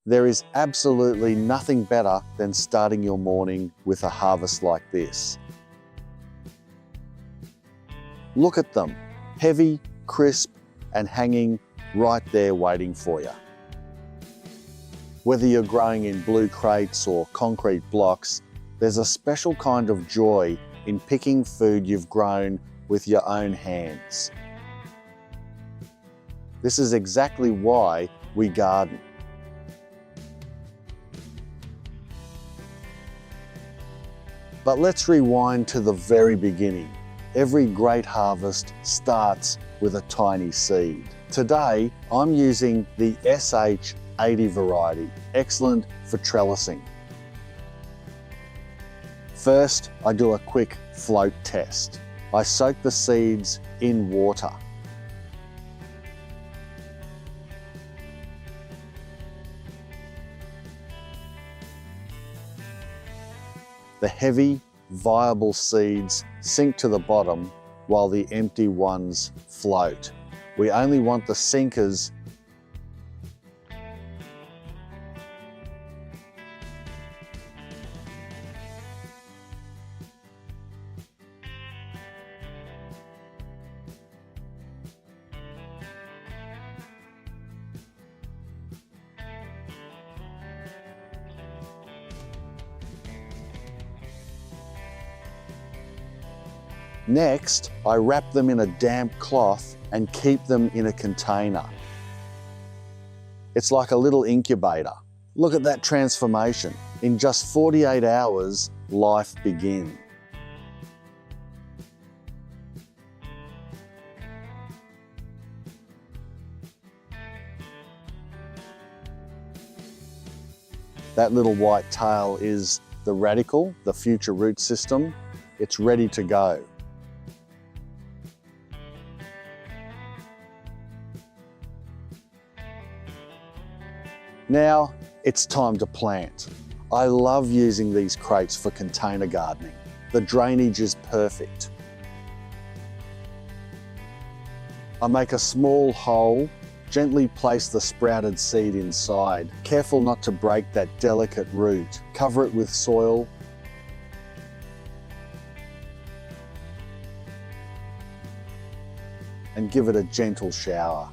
There is absolutely nothing better than starting your morning with a harvest like this. Look at them, heavy, crisp, and hanging right there waiting for you. Whether you're growing in blue crates or concrete blocks, there's a special kind of joy in picking food you've grown with your own hands. This is exactly why we garden. But let's rewind to the very beginning. Every great harvest starts with a tiny seed. Today, I'm using the SH80 variety, excellent for trellising. First, I do a quick float test. I soak the seeds in water. The heavy, viable seeds sink to the bottom while the empty ones float. We only want the sinkers Next, I wrap them in a damp cloth and keep them in a container. It's like a little incubator. Look at that transformation. In just 48 hours, life begins. That little white tail is the radicle, the future root system. It's ready to go. Now, it's time to plant. I love using these crates for container gardening. The drainage is perfect. I make a small hole, gently place the sprouted seed inside. Careful not to break that delicate root. Cover it with soil. And give it a gentle shower.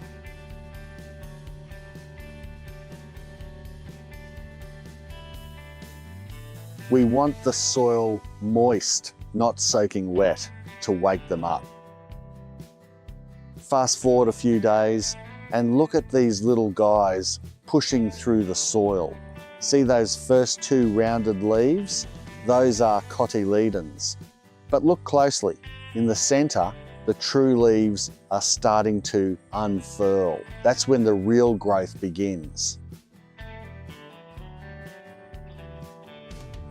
We want the soil moist, not soaking wet, to wake them up. Fast forward a few days and look at these little guys pushing through the soil. See those first two rounded leaves? Those are cotyledons. But look closely. In the center, the true leaves are starting to unfurl. That's when the real growth begins.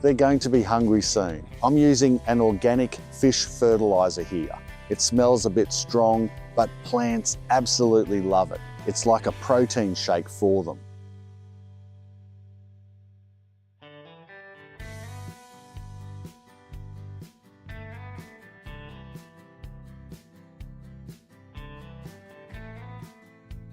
They're going to be hungry soon. I'm using an organic fish fertilizer here. It smells a bit strong, but plants absolutely love it. It's like a protein shake for them.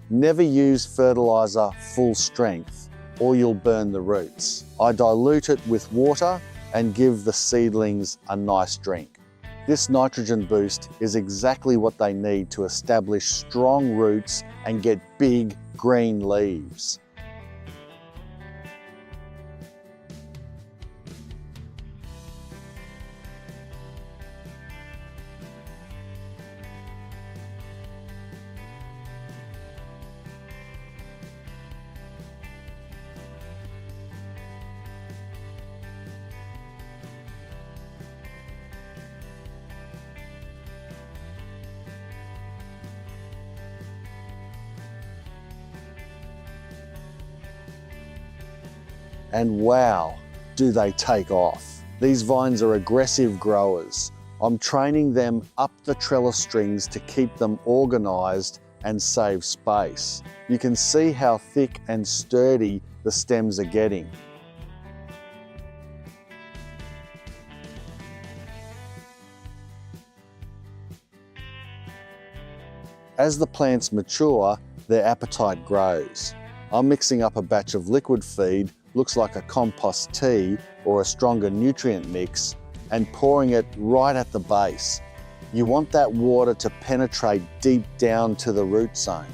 Never use fertilizer full strength, or you'll burn the roots. I dilute it with water and give the seedlings a nice drink. This nitrogen boost is exactly what they need to establish strong roots and get big green leaves. And wow, do they take off. These vines are aggressive growers. I'm training them up the trellis strings to keep them organized and save space. You can see how thick and sturdy the stems are getting. As the plants mature, their appetite grows. I'm mixing up a batch of liquid feed, looks like a compost tea or a stronger nutrient mix, and pouring it right at the base. You want that water to penetrate deep down to the root zone.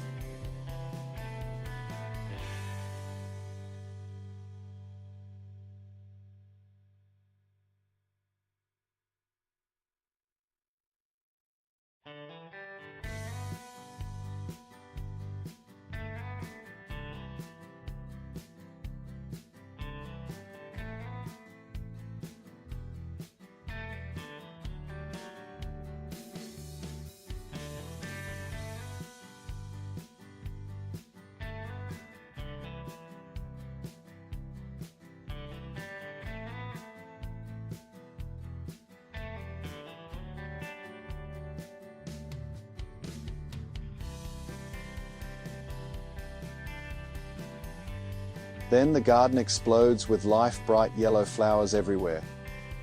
Then the garden explodes with life, bright yellow flowers everywhere.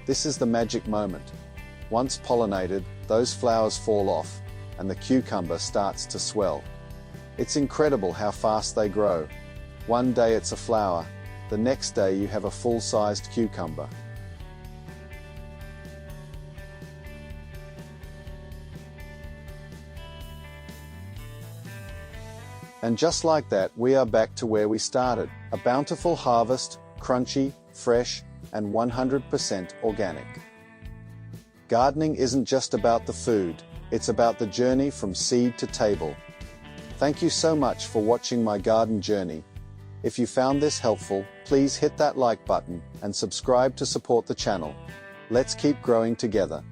This is the magic moment. Once pollinated, those flowers fall off, and the cucumber starts to swell. It's incredible how fast they grow. One day it's a flower, the next day you have a full-sized cucumber. And just like that, we are back to where we started. A bountiful harvest, crunchy, fresh, and 100% organic. Gardening isn't just about the food, it's about the journey from seed to table. Thank you so much for watching my garden journey. If you found this helpful, please hit that like button and subscribe to support the channel. Let's keep growing together.